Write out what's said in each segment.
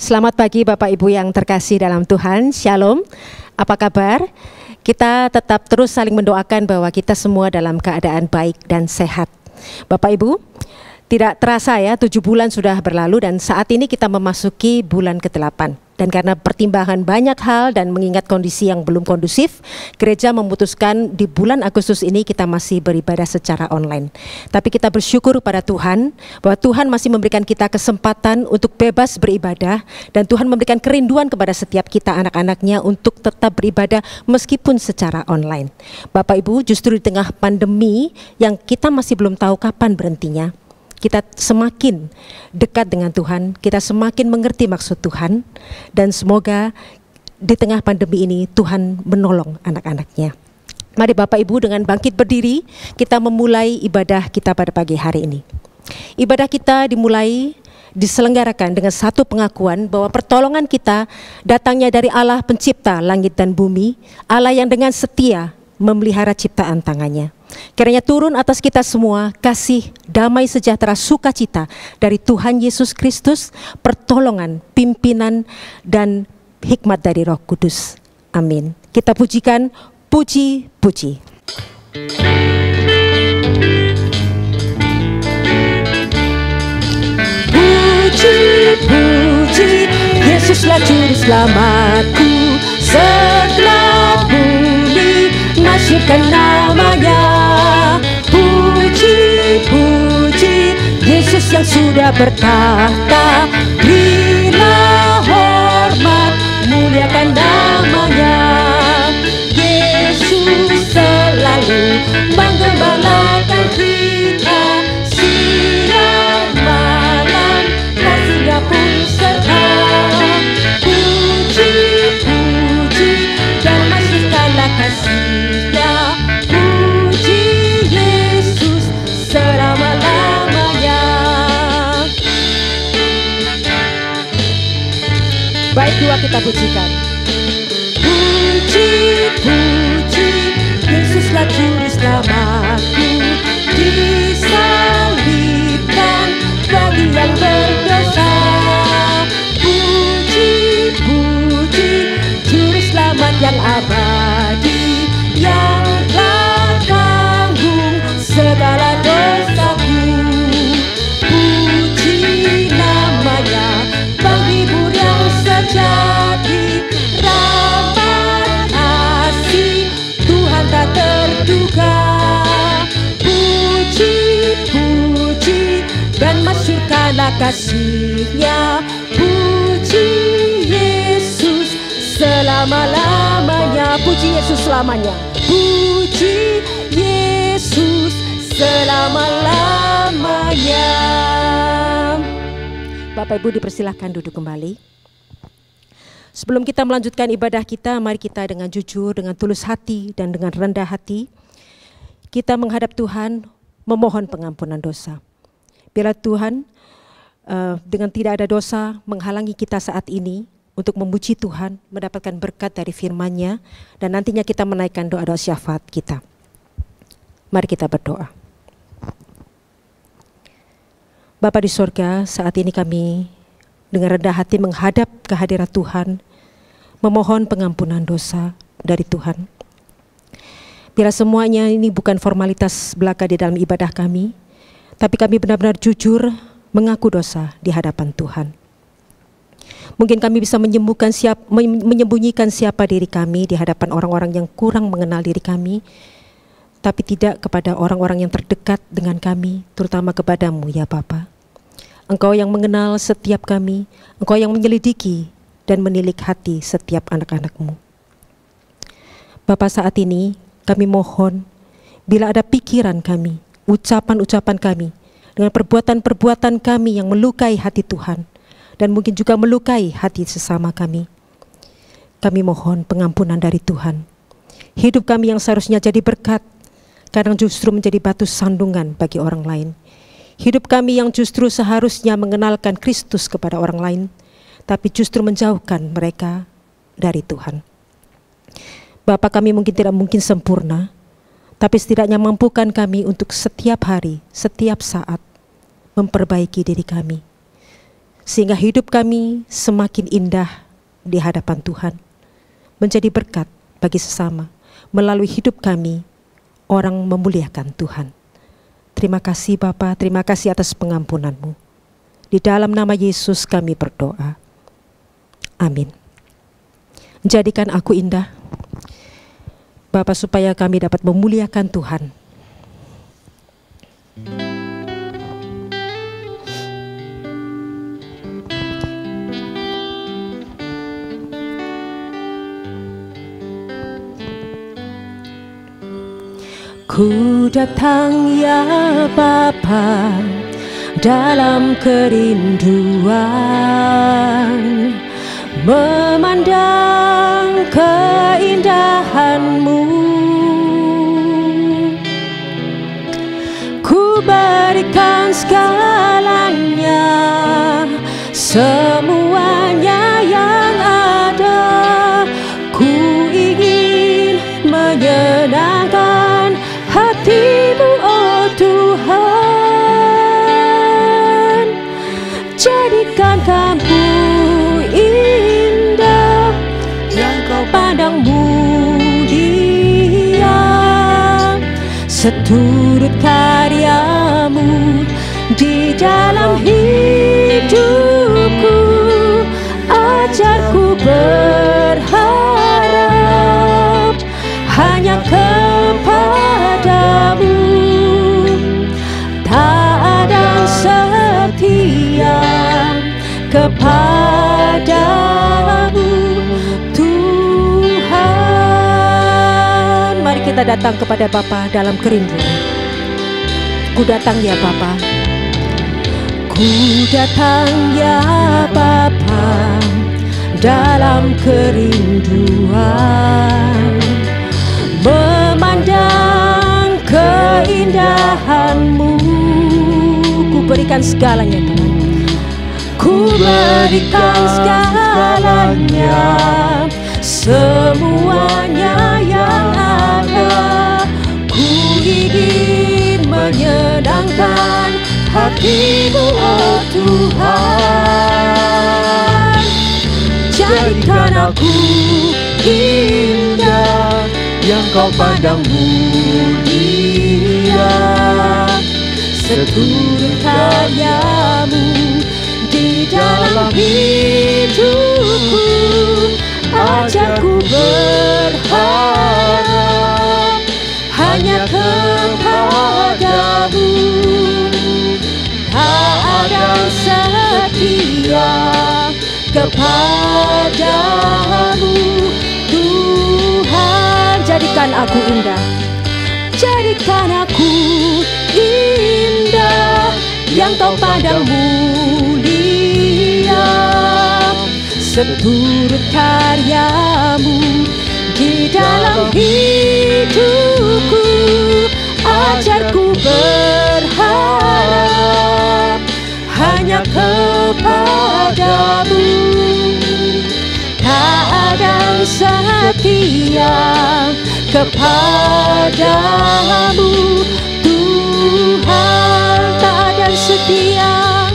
Selamat pagi Bapak Ibu yang terkasih dalam Tuhan, Shalom. Apa kabar? Kita tetap terus saling mendoakan bahwa kita semua dalam keadaan baik dan sehat. Bapak Ibu, tidak terasa ya 7 bulan sudah berlalu dan saat ini kita memasuki bulan ke-8. Dan karena pertimbangan banyak hal dan mengingat kondisi yang belum kondusif, gereja memutuskan di bulan Agustus ini kita masih beribadah secara online. Tapi kita bersyukur pada Tuhan bahwa Tuhan masih memberikan kita kesempatan untuk bebas beribadah dan Tuhan memberikan kerinduan kepada setiap kita anak-anaknya untuk tetap beribadah meskipun secara online. Bapak Ibu, justru di tengah pandemi yang kita masih belum tahu kapan berhentinya, kita semakin dekat dengan Tuhan, kita semakin mengerti maksud Tuhan, dan semoga di tengah pandemi ini Tuhan menolong anak-anaknya. Mari Bapak Ibu dengan bangkit berdiri, kita memulai ibadah kita pada pagi hari ini. Ibadah kita diselenggarakan dengan satu pengakuan bahwa pertolongan kita datangnya dari Allah pencipta langit dan bumi, Allah yang dengan setia memelihara ciptaan tangannya. Kiranya turun atas kita semua kasih, damai sejahtera, sukacita dari Tuhan Yesus Kristus, pertolongan, pimpinan, dan hikmat dari Roh Kudus. Amin. Kita pujikan puji-puji. Puji-puji, Yesuslah juru selamatku, setelah bumi masyurkan namanya. Puji-puji, Yesus yang sudah bertahta, berilah hormat, muliakan namanya. Yesus selalu menggembalakan kita, siang malam kasih-Nya pun serta. Puji-puji, dan masyurkanlah kasih-Nya. Puji Yesus selama-lamanya. Baik, dua kita pujikan. Puji-puji, Yesuslah juru selamatku, disalibkan bagi yang berdosa. Puji-puji, juru selamat yang abadi, yang telah tanggung segala dosaku. Puji namanya, penghibur yang sejati, rahmat kasih Tuhan tak terduga. Puji-puji, dan masyurkanlah kasih-Nya. Puji Yesus selama-lamanya. Puji Yesus selamanya. Puji Yesus selama-lamanya. Bapak Ibu dipersilahkan duduk kembali. Sebelum kita melanjutkan ibadah kita, mari kita dengan jujur, dengan tulus hati, dan dengan rendah hati, kita menghadap Tuhan memohon pengampunan dosa. Biarlah Tuhan dengan tidak ada dosa menghalangi kita saat ini untuk memuji Tuhan, mendapatkan berkat dari firman-Nya, dan nantinya kita menaikkan doa-doa syafaat kita. Mari kita berdoa. Bapa di sorga, saat ini kami dengan rendah hati menghadap kehadirat Tuhan, memohon pengampunan dosa dari Tuhan. Biarlah semuanya ini bukan formalitas belaka di dalam ibadah kami, tapi kami benar-benar jujur mengaku dosa di hadapan Tuhan. Mungkin kami bisa menyembunyikan siapa diri kami di hadapan orang-orang yang kurang mengenal diri kami, tapi tidak kepada orang-orang yang terdekat dengan kami, terutama kepadamu ya Bapa. Engkau yang mengenal setiap kami, Engkau yang menyelidiki dan menilik hati setiap anak-anak-Mu. Bapa, saat ini kami mohon, bila ada pikiran kami, ucapan-ucapan kami, dengan perbuatan-perbuatan kami yang melukai hati Tuhan, dan mungkin juga melukai hati sesama kami mohon pengampunan dari Tuhan. Hidup kami yang seharusnya jadi berkat, kadang justru menjadi batu sandungan bagi orang lain. Hidup kami yang justru seharusnya mengenalkan Kristus kepada orang lain, tapi justru menjauhkan mereka dari Tuhan. Bapa, kami tidak mungkin sempurna, tapi setidaknya mampukan kami untuk setiap hari, setiap saat memperbaiki diri kami. sehingga hidup kami semakin indah di hadapan Tuhan, menjadi berkat bagi sesama. Melalui hidup kami, orang memuliakan Tuhan. Terima kasih Bapa, terima kasih atas pengampunan-Mu. Di dalam nama Yesus kami berdoa. Amin. Jadikan aku indah, Bapa, supaya kami dapat memuliakan Tuhan. Ku datang ya Bapa dalam kerinduan, memandang keindahan-Mu. Ku berikan segalanya, semuanya yang ada. Ku ingin menyenangkan hati-Mu, oh Tuhan. Jadikan kampung indah yang Kau pandang mulia, seturut karya-Mu di dalam hidupku. Ajarku berharap hanya kepada-Mu, taat dan setia kepada-Mu, Tuhan. Mari kita datang kepada Bapa dalam kerinduan. Ku datang ya Bapa, ku datang ya Bapa dalam kerinduan, memandang keindahan-Mu. Ku berikan segalanya Tuhan, ku berikan segalanya, semuanya yang ada. Ku ingin menyenangkan hati-Mu, oh Tuhan. Jadikan aku indah yang Kau pandang mulia, seturut karya-Mu di dalam hidupku. Ajarku berharap hanya kepada-Mu, taat dan setia kepada-Mu, Tuhan. Jadikan aku indah, jadikan aku indah yang Kau pandang mulia, seturut karya-Mu di dalam hidupku. Ajarku berharap hanya kepada-Mu, taat dan setia kepada-Mu, Tuhan. Taat dan setia,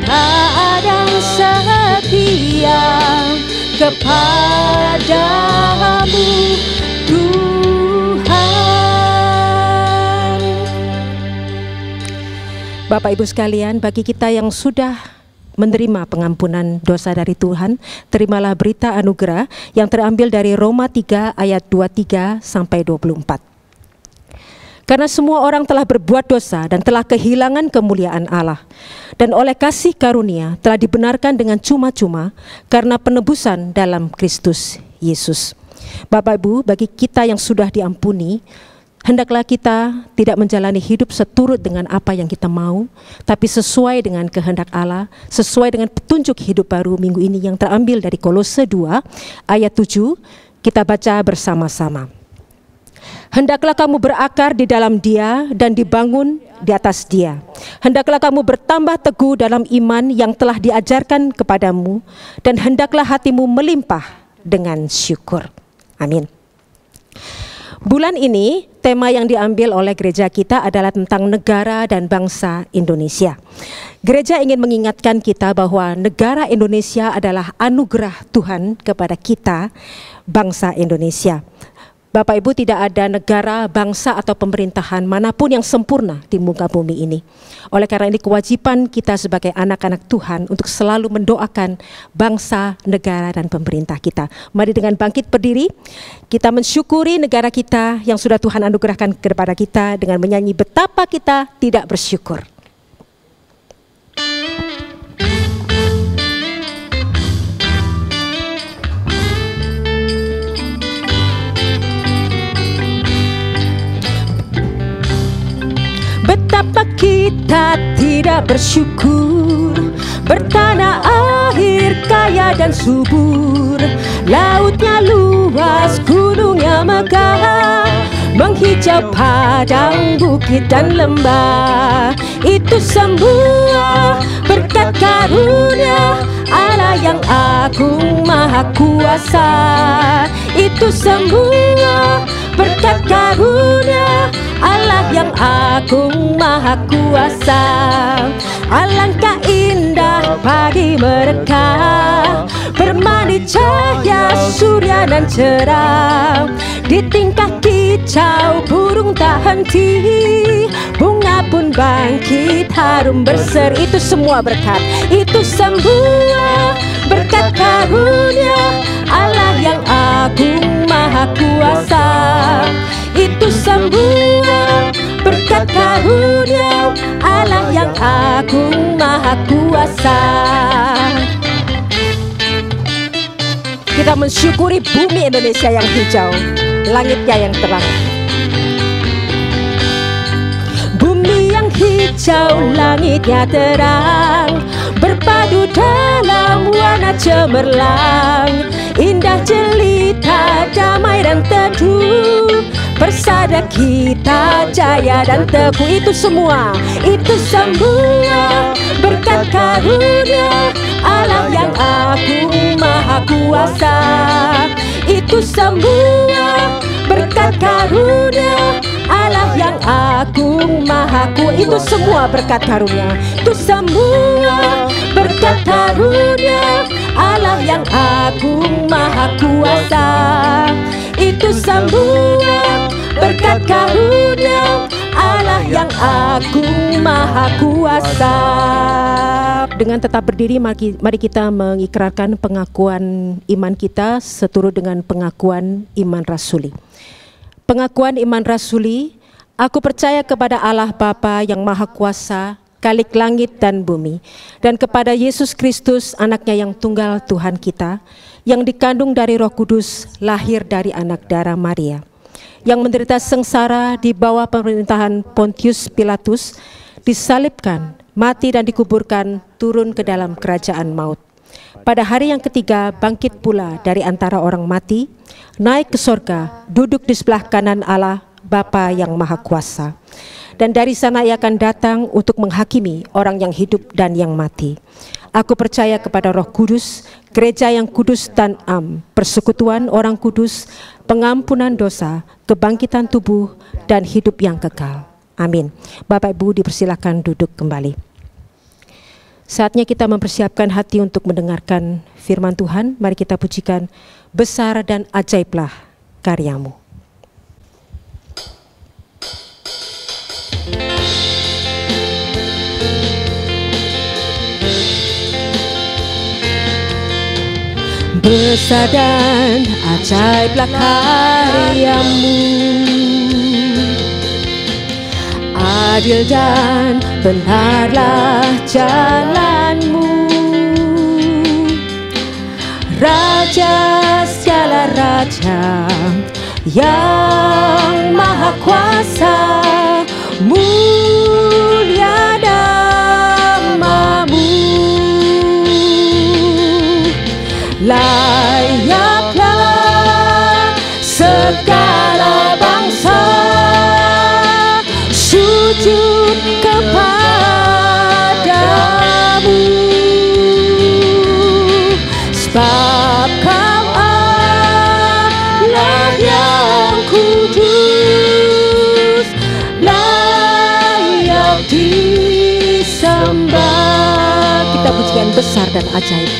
taat dan setia kepada-Mu, Tuhan. Bapak Ibu sekalian, bagi kita yang sudah menerima pengampunan dosa dari Tuhan, terimalah berita anugerah yang terambil dari Roma 3 ayat 23 sampai 24. Karena semua orang telah berbuat dosa dan telah kehilangan kemuliaan Allah, dan oleh kasih karunia telah dibenarkan dengan cuma-cuma karena penebusan dalam Kristus Yesus. Bapak Ibu, bagi kita yang sudah diampuni, hendaklah kita tidak menjalani hidup seturut dengan apa yang kita mau, tapi sesuai dengan kehendak Allah, sesuai dengan petunjuk hidup baru minggu ini yang terambil dari Kolose 2 ayat 7. Kita baca bersama-sama. Hendaklah kamu berakar di dalam Dia dan dibangun di atas Dia. Hendaklah kamu bertambah teguh dalam iman yang telah diajarkan kepadamu, dan hendaklah hatimu melimpah dengan syukur. Amin. Bulan ini tema yang diambil oleh gereja kita adalah tentang negara dan bangsa Indonesia. Gereja ingin mengingatkan kita bahwa negara Indonesia adalah anugerah Tuhan kepada kita, bangsa Indonesia. Bapak Ibu, tidak ada negara, bangsa atau pemerintahan manapun yang sempurna di muka bumi ini. Oleh karena ini kewajiban kita sebagai anak-anak Tuhan untuk selalu mendoakan bangsa, negara dan pemerintah kita. Mari dengan bangkit berdiri, kita mensyukuri negara kita yang sudah Tuhan anugerahkan kepada kita dengan menyanyi betapa kita tidak bersyukur. Betapa kita tidak bersyukur, bertanah air kaya dan subur, lautnya luas, gunungnya megah, menghijau padang, bukit dan lembah. Itu semua berkat karunia Allah yang agung maha kuasa. Itu semua berkat karunia Allah yang agung maha kuasa. Alangkah indah pagi mereka, bermani cahaya surya dan cerah. Di tingkah kicau burung tak henti, bunga pun bangkit harum berseri. Itu semua berkat, itu semua berkat karunia Allah yang agung maha kuasa. Itu semua berkat karunia Allah yang agung maha kuasa. Kita mensyukuri bumi Indonesia yang hijau, langitnya yang terang. Bumi yang hijau, langitnya terang, berpadu dalam warna cemerlang. Indah jelita, damai dan teduh, persada kita jaya dan teguh. Itu semua berkat karunia Allah yang agung maha kuasa. Itu semua berkat karunia Allah yang agung maha kuasa. Itu semua berkat karunia, itu semua berkat karunia Allah yang agung maha kuasa. Itu semua berkat karunia Allah yang agung maha kuasa. Dengan tetap berdiri, mari kita mengikrarkan pengakuan iman kita seturut dengan pengakuan iman rasuli. Pengakuan iman rasuli, aku percaya kepada Allah Bapa yang maha kuasa, Khalik langit dan bumi, dan kepada Yesus Kristus anaknya yang tunggal Tuhan kita, yang dikandung dari Roh Kudus, lahir dari anak darah Maria, yang menderita sengsara di bawah pemerintahan Pontius Pilatus, disalibkan, mati dan dikuburkan, turun ke dalam kerajaan maut. Pada hari yang ketiga bangkit pula dari antara orang mati, naik ke sorga, duduk di sebelah kanan Allah Bapa yang maha kuasa. Dan dari sana ia akan datang untuk menghakimi orang yang hidup dan yang mati. Aku percaya kepada Roh Kudus, gereja yang kudus dan am, persekutuan orang kudus, pengampunan dosa, kebangkitan tubuh, dan hidup yang kekal. Amin. Bapak Ibu dipersilakan duduk kembali. Saatnya kita mempersiapkan hati untuk mendengarkan firman Tuhan. Mari kita pujikan besar dan ajaiblah karyamu. Besar dan ajaiblah karyamu, adil dan benarlah jalanmu. Raja segala raja yang maha kuasa, mulia namamu. Layaklah segala bangsa sujud kepadamu, sebab Kau Allah yang kudus. besar dan ajaib.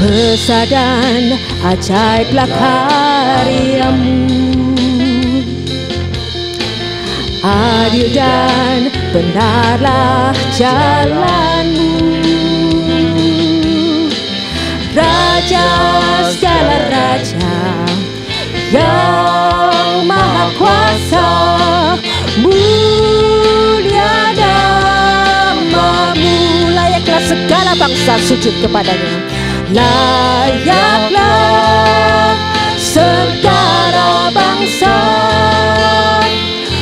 Besar dan ajaiblah karyamu, adil dan benarlah jalanmu. Raja segala raja yang maha kuasa, mulia namamu. Layaklah segala bangsa sujud kepadanya, layaklah segala bangsa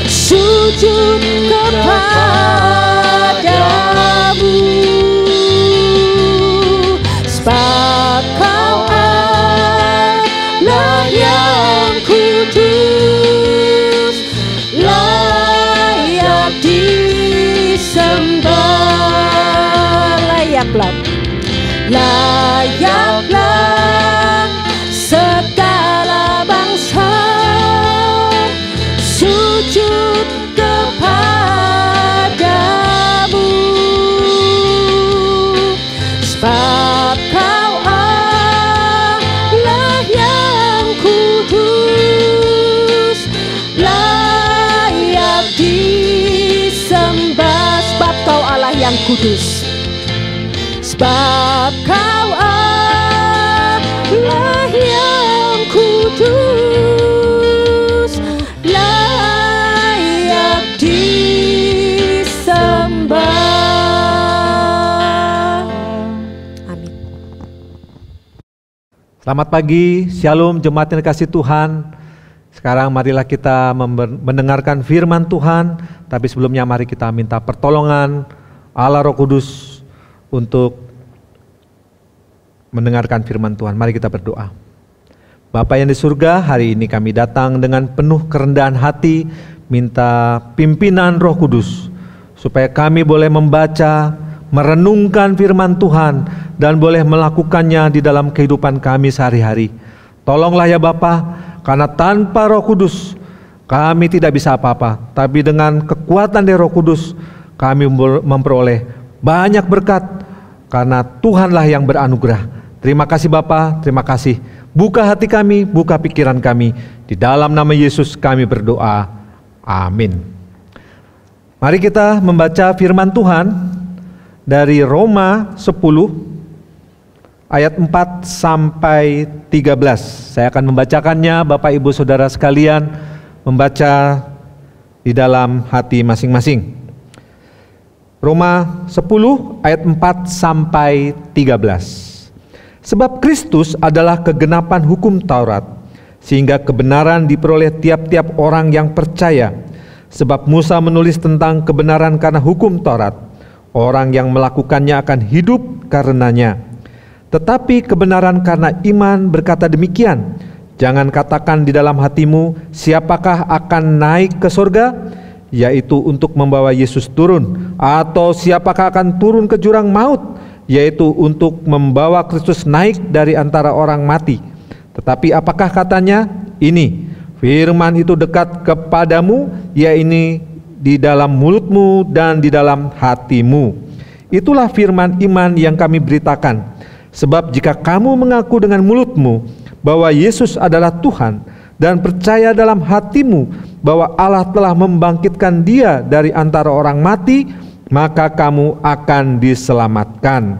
sujud kepadamu. Sebab Kau Allah yang kudus, layak disembah. Layaklah segala bangsa sujud kepadamu. Sebab Kau Allah yang kudus, layak disembah. Sebab Kau Allah yang kudus, sebab Kau Allah yang kudus, layak disembah. Amin. Selamat pagi, Shalom jemaat yang dikasihi Tuhan. Sekarang marilah kita mendengarkan firman Tuhan. Tapi sebelumnya mari kita minta pertolongan Allah Roh Kudus untuk mendengarkan firman Tuhan. Mari kita berdoa. Bapa yang di surga, hari ini kami datang dengan penuh kerendahan hati, minta pimpinan Roh Kudus, supaya kami boleh membaca, merenungkan firman Tuhan, dan boleh melakukannya di dalam kehidupan kami sehari-hari. Tolonglah ya Bapa, karena tanpa Roh Kudus, kami tidak bisa apa-apa. Tapi dengan kekuatan dari Roh Kudus, kami memperoleh banyak berkat, karena Tuhanlah yang beranugerah. Terima kasih Bapa, terima kasih. Buka hati kami, buka pikiran kami. Di dalam nama Yesus kami berdoa. Amin. Mari kita membaca firman Tuhan dari Roma 10 ayat 4 sampai 13. Saya akan membacakannya, Bapak Ibu Saudara sekalian membaca di dalam hati masing-masing. Roma 10 ayat 4 sampai 13. Sebab Kristus adalah kegenapan hukum Taurat, sehingga kebenaran diperoleh tiap-tiap orang yang percaya. Sebab Musa menulis tentang kebenaran karena hukum Taurat, orang yang melakukannya akan hidup karenanya. Tetapi kebenaran karena iman berkata demikian, jangan katakan di dalam hatimu, siapakah akan naik ke surga, yaitu untuk membawa Yesus turun, atau siapakah akan turun ke jurang maut, yaitu untuk membawa Kristus naik dari antara orang mati. Tetapi apakah katanya? Ini, firman itu dekat kepadamu, yaitu di dalam mulutmu dan di dalam hatimu. Itulah firman iman yang kami beritakan. Sebab jika kamu mengaku dengan mulutmu bahwa Yesus adalah Tuhan, dan percaya dalam hatimu bahwa Allah telah membangkitkan Dia dari antara orang mati, maka kamu akan diselamatkan.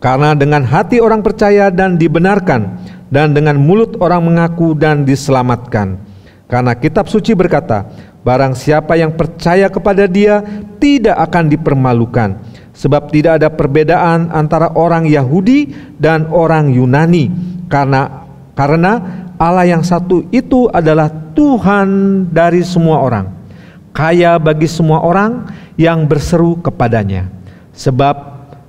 Karena dengan hati orang percaya dan dibenarkan, dan dengan mulut orang mengaku dan diselamatkan. Karena kitab suci berkata, barang siapa yang percaya kepada Dia tidak akan dipermalukan. Sebab tidak ada perbedaan antara orang Yahudi dan orang Yunani, karena Allah yang satu itu adalah Tuhan dari semua orang, kaya bagi semua orang yang berseru kepadanya. Sebab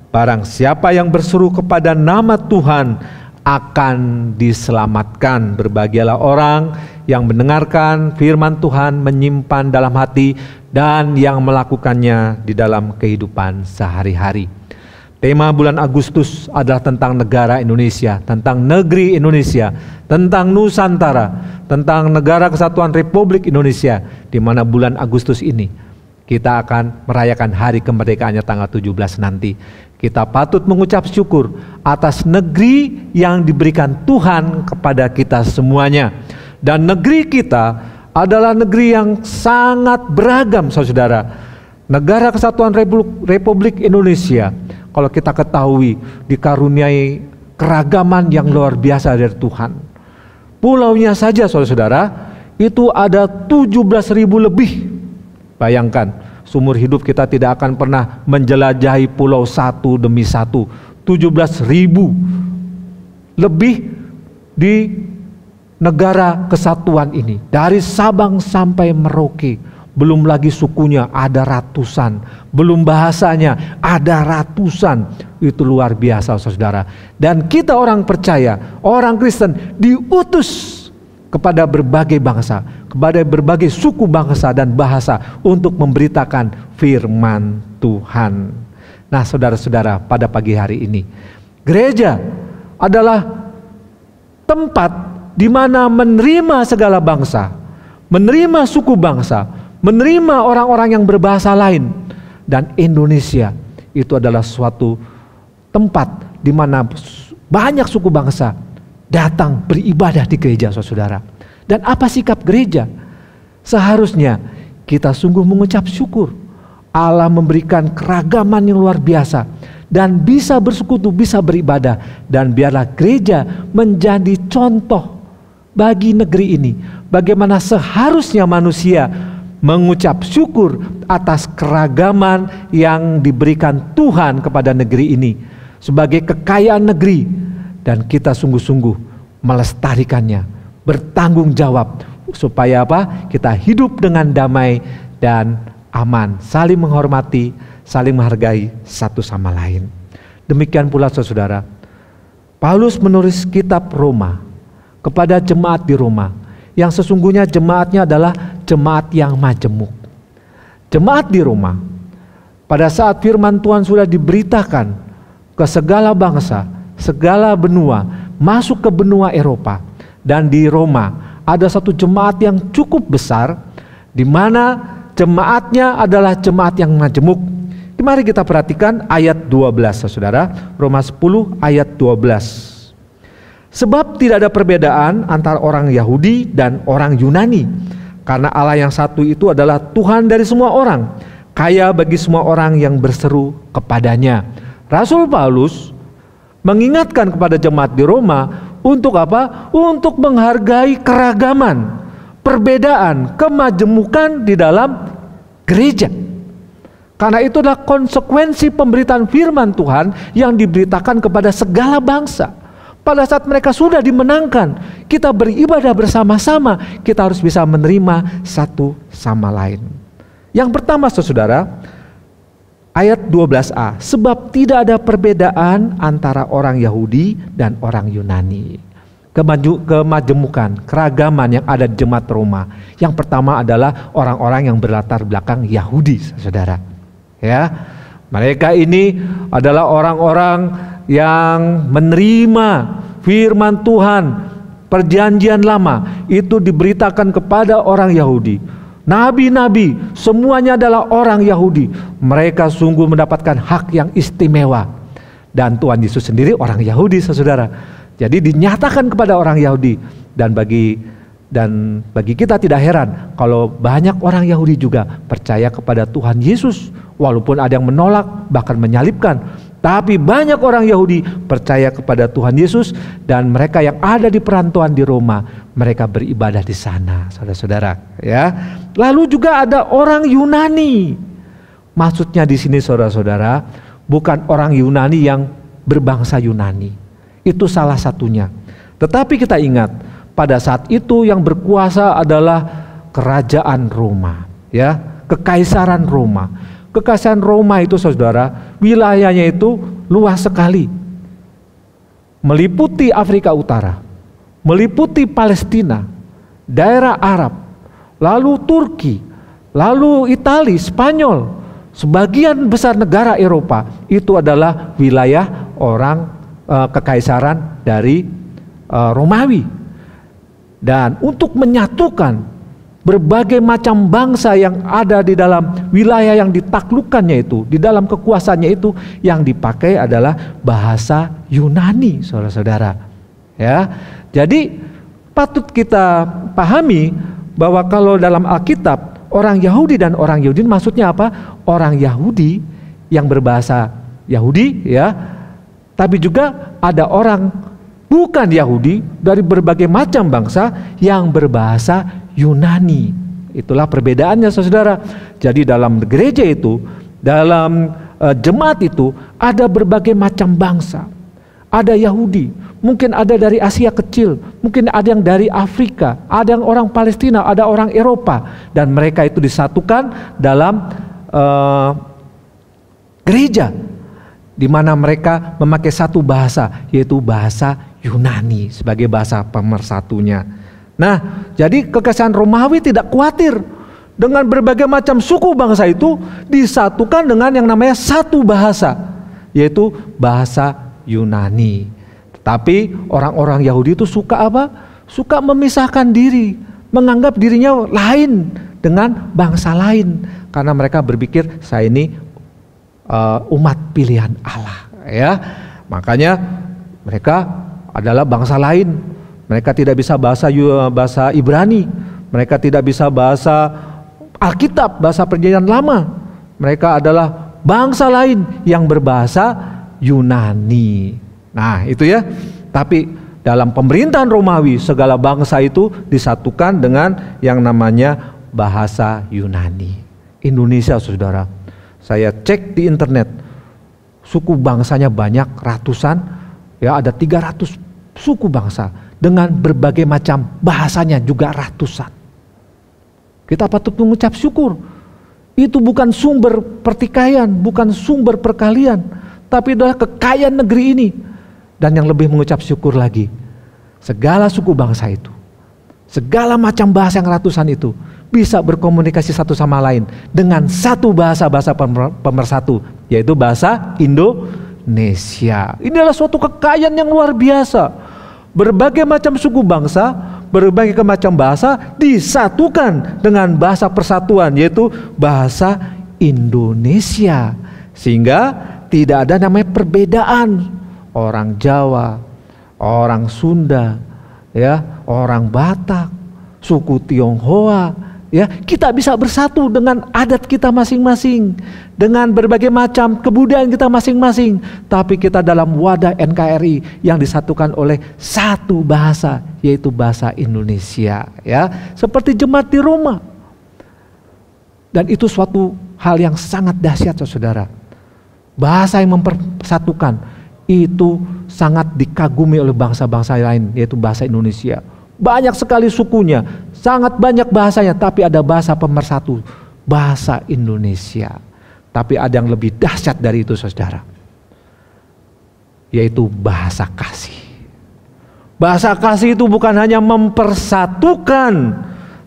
barang siapa yang berseru kepada nama Tuhan akan diselamatkan. Berbahagialah orang yang mendengarkan firman Tuhan, menyimpan dalam hati, dan yang melakukannya di dalam kehidupan sehari-hari. Tema bulan Agustus adalah tentang negara Indonesia, tentang negeri Indonesia, tentang Nusantara, tentang Negara Kesatuan Republik Indonesia, di mana bulan Agustus ini kita akan merayakan hari kemerdekaannya tanggal 17 nanti. Kita patut mengucap syukur atas negeri yang diberikan Tuhan kepada kita semuanya. Dan negeri kita adalah negeri yang sangat beragam, saudara. Negara Kesatuan Republik Indonesia, kalau kita ketahui, dikaruniai keragaman yang luar biasa dari Tuhan. Pulaunya saja, saudara-saudara, itu ada 17.000 lebih. Bayangkan, seumur hidup kita tidak akan pernah menjelajahi pulau satu demi satu. 17.000 lebih di negara kesatuan ini. Dari Sabang sampai Merauke. Belum lagi sukunya ada ratusan. Belum bahasanya ada ratusan. Itu luar biasa, saudara. Dan kita orang percaya, orang Kristen diutus kepada berbagai bangsa, kepada berbagai suku bangsa dan bahasa untuk memberitakan firman Tuhan. Nah, saudara-saudara, pada pagi hari ini, gereja adalah tempat di mana menerima segala bangsa, menerima suku bangsa, menerima orang-orang yang berbahasa lain. Dan Indonesia itu adalah suatu tempat di mana banyak suku bangsa datang beribadah di gereja, saudara. Dan apa sikap gereja? Seharusnya kita sungguh mengucap syukur. Allah memberikan keragaman yang luar biasa dan bisa bersekutu, bisa beribadah. Dan biarlah gereja menjadi contoh bagi negeri ini. Bagaimana seharusnya manusia mengucap syukur atas keragaman yang diberikan Tuhan kepada negeri ini sebagai kekayaan negeri. Dan kita sungguh-sungguh melestarikannya, bertanggung jawab supaya apa? Kita hidup dengan damai dan aman, saling menghormati, saling menghargai satu sama lain. Demikian pula, saudara, Paulus menulis kitab Roma kepada jemaat di Roma, yang sesungguhnya jemaatnya adalah jemaat yang majemuk. Jemaat di Roma, pada saat firman Tuhan sudah diberitakan ke segala bangsa, segala benua, masuk ke benua Eropa. Dan di Roma ada satu jemaat yang cukup besar, di mana jemaatnya adalah jemaat yang majemuk. Mari kita perhatikan ayat 12, saudara. Roma 10 ayat 12. Sebab tidak ada perbedaan antara orang Yahudi dan orang Yunani, karena Allah yang satu itu adalah Tuhan dari semua orang, kaya bagi semua orang yang berseru kepadanya. Rasul Paulus mengingatkan kepada jemaat di Roma untuk apa? Untuk menghargai keragaman, perbedaan, kemajemukan di dalam gereja. Karena itu adalah konsekuensi pemberitaan firman Tuhan yang diberitakan kepada segala bangsa. Pada saat mereka sudah dimenangkan, kita beribadah bersama-sama, kita harus bisa menerima satu sama lain. Yang pertama, saudara, ayat 12a, sebab tidak ada perbedaan antara orang Yahudi dan orang Yunani. Kemajemukan, keragaman yang ada di jemaat Roma. Yang pertama adalah orang-orang yang berlatar belakang Yahudi, saudara. Ya, mereka ini adalah orang-orang yang menerima firman Tuhan, perjanjian lama itu diberitakan kepada orang Yahudi. Nabi-nabi semuanya adalah orang Yahudi. Mereka sungguh mendapatkan hak yang istimewa. Dan Tuhan Yesus sendiri orang Yahudi, saudara. Jadi dinyatakan kepada orang Yahudi. Dan bagi kita tidak heran kalau banyak orang Yahudi juga percaya kepada Tuhan Yesus. Walaupun ada yang menolak, bahkan menyalibkan. Tapi banyak orang Yahudi percaya kepada Tuhan Yesus. Dan mereka yang ada di perantauan di Roma, mereka beribadah di sana, saudara-saudara. Ya. Lalu juga ada orang Yunani. Maksudnya di sini, saudara-saudara, bukan orang Yunani yang berbangsa Yunani. Itu salah satunya. Tetapi kita ingat, pada saat itu yang berkuasa adalah kerajaan Roma, ya, kekaisaran Roma. Kekaisaran Roma itu, saudara, wilayahnya itu luas sekali. Meliputi Afrika Utara, meliputi Palestina, daerah Arab, lalu Turki, lalu Italia, Spanyol, sebagian besar negara Eropa itu adalah wilayah orang kekaisaran dari Romawi. Dan untuk menyatukan berbagai macam bangsa yang ada di dalam wilayah yang ditaklukkannya itu, di dalam kekuasaannya itu, yang dipakai adalah bahasa Yunani, saudara-saudara. Ya, jadi patut kita pahami bahwa kalau dalam Alkitab orang Yahudi dan orang Yahudi maksudnya apa? Orang Yahudi yang berbahasa Yahudi, ya, tapi juga ada orang bukan Yahudi dari berbagai macam bangsa yang berbahasa Yunani. Itulah perbedaannya, saudara. Jadi dalam gereja itu, dalam jemaat itu ada berbagai macam bangsa. Ada Yahudi, mungkin ada dari Asia kecil, mungkin ada yang dari Afrika, ada yang orang Palestina, ada orang Eropa, dan mereka itu disatukan dalam gereja, di mana mereka memakai satu bahasa, yaitu bahasa Yunani sebagai bahasa pemersatunya. Nah, jadi kekaisaran Romawi tidak khawatir dengan berbagai macam suku bangsa itu disatukan dengan yang namanya satu bahasa, yaitu bahasa Yunani. Tetapi orang-orang Yahudi itu suka apa? Suka memisahkan diri, menganggap dirinya lain dengan bangsa lain, karena mereka berpikir saya ini umat pilihan Allah, ya. Makanya mereka adalah bangsa lain. Mereka tidak bisa bahasa Ibrani, mereka tidak bisa bahasa Alkitab, bahasa Perjanjian Lama. Mereka adalah bangsa lain yang berbahasa Yunani. Nah, itu ya. Tapi dalam pemerintahan Romawi segala bangsa itu disatukan dengan yang namanya bahasa Yunani. Indonesia, saudara, saya cek di internet, suku bangsanya banyak, ratusan, ya, ada 300 suku bangsa dengan berbagai macam bahasanya juga ratusan. Kita patut mengucap syukur. Itu bukan sumber pertikaian, bukan sumber perkalian, tapi adalah kekayaan negeri ini. Dan yang lebih mengucap syukur lagi, segala suku bangsa itu, segala macam bahasa yang ratusan itu bisa berkomunikasi satu sama lain dengan satu bahasa pemersatu, yaitu bahasa Indonesia. Ini adalah suatu kekayaan yang luar biasa. Berbagai macam suku bangsa, berbagai macam bahasa disatukan dengan bahasa persatuan, yaitu bahasa Indonesia. Sehingga tidak ada namanya perbedaan. Orang Jawa, orang Sunda, ya, orang Batak, suku Tionghoa, ya, kita bisa bersatu dengan adat kita masing-masing, dengan berbagai macam kebudayaan kita masing-masing, tapi kita dalam wadah NKRI yang disatukan oleh satu bahasa, yaitu bahasa Indonesia, ya, seperti jemaat di Roma. Dan itu suatu hal yang sangat dahsyat, saudara. Bahasa yang mempersatukan itu sangat dikagumi oleh bangsa-bangsa lain, yaitu bahasa Indonesia. Banyak sekali sukunya, sangat banyak bahasanya, tapi ada bahasa pemersatu, bahasa Indonesia. Tapi ada yang lebih dahsyat dari itu, saudara, yaitu bahasa kasih. Bahasa kasih itu bukan hanya mempersatukan,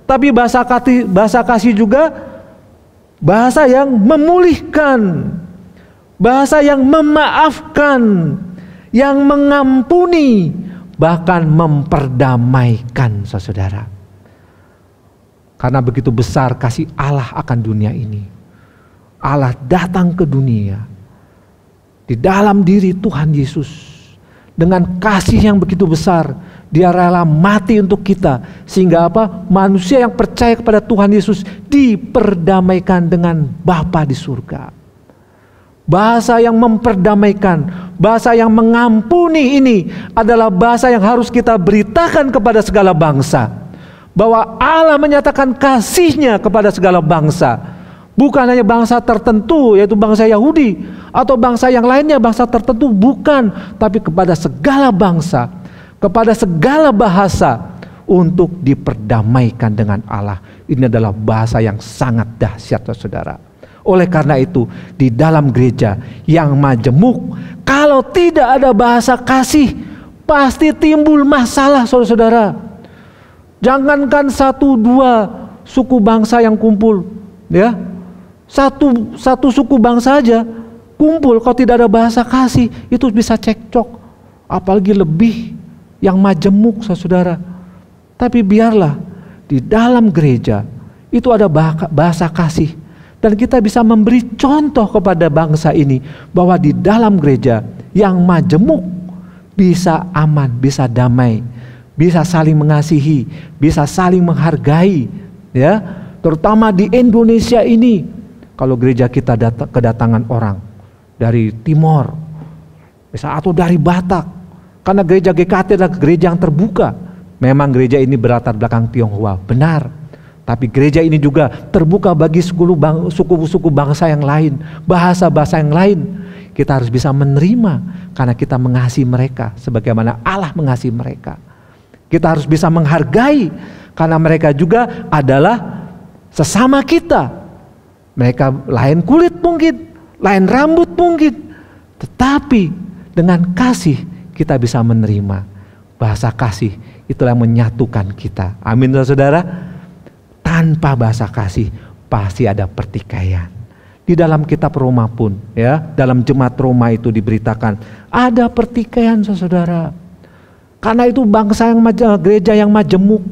tapi bahasa kasih juga bahasa yang memulihkan, bahasa yang memaafkan, yang mengampuni, bahkan memperdamaikan, saudara. Karena begitu besar kasih Allah akan dunia ini. Allah datang ke dunia di dalam diri Tuhan Yesus. Dengan kasih yang begitu besar, Dia rela mati untuk kita. Sehingga apa? Manusia yang percaya kepada Tuhan Yesus diperdamaikan dengan Bapa di surga. Bahasa yang memperdamaikan, bahasa yang mengampuni ini adalah bahasa yang harus kita beritakan kepada segala bangsa. Bahwa Allah menyatakan kasih-Nya kepada segala bangsa. Bukan hanya bangsa tertentu, yaitu bangsa Yahudi, atau bangsa yang lainnya, bangsa tertentu, bukan. Tapi kepada segala bangsa, kepada segala bahasa, untuk diperdamaikan dengan Allah. Ini adalah bahasa yang sangat dahsyat, saudara. Oleh karena itu, di dalam gereja yang majemuk, kalau tidak ada bahasa kasih, pasti timbul masalah, saudara-saudara. Jangankan 1-2 suku bangsa yang kumpul, ya, satu suku bangsa aja kumpul, kalau tidak ada bahasa kasih, itu bisa cekcok. Apalagi lebih yang majemuk, saudara. Tapi biarlah di dalam gereja itu ada bahasa kasih. Dan kita bisa memberi contoh kepada bangsa ini bahwa di dalam gereja yang majemuk bisa aman, bisa damai, bisa saling mengasihi, bisa saling menghargai, ya. Terutama di Indonesia ini, kalau gereja kita kedatangan orang dari Timor, bisa atau dari Batak, karena gereja GKT adalah gereja yang terbuka. Memang gereja ini berlatar belakang Tionghoa, benar. Tapi gereja ini juga terbuka bagi suku-suku bangsa yang lain, bahasa-bahasa yang lain. Kita harus bisa menerima karena kita mengasihi mereka sebagaimana Allah mengasihi mereka. Kita harus bisa menghargai karena mereka juga adalah sesama kita. Mereka lain kulit mungkin, lain rambut mungkin, tetapi dengan kasih kita bisa menerima. Bahasa kasih itulah yang menyatukan kita. Amin, saudara. Tanpa bahasa kasih pasti ada pertikaian. Di dalam kitab Roma pun, ya, dalam jemaat Roma itu diberitakan ada pertikaian, saudara. Karena itu bangsa yang gereja yang majemuk,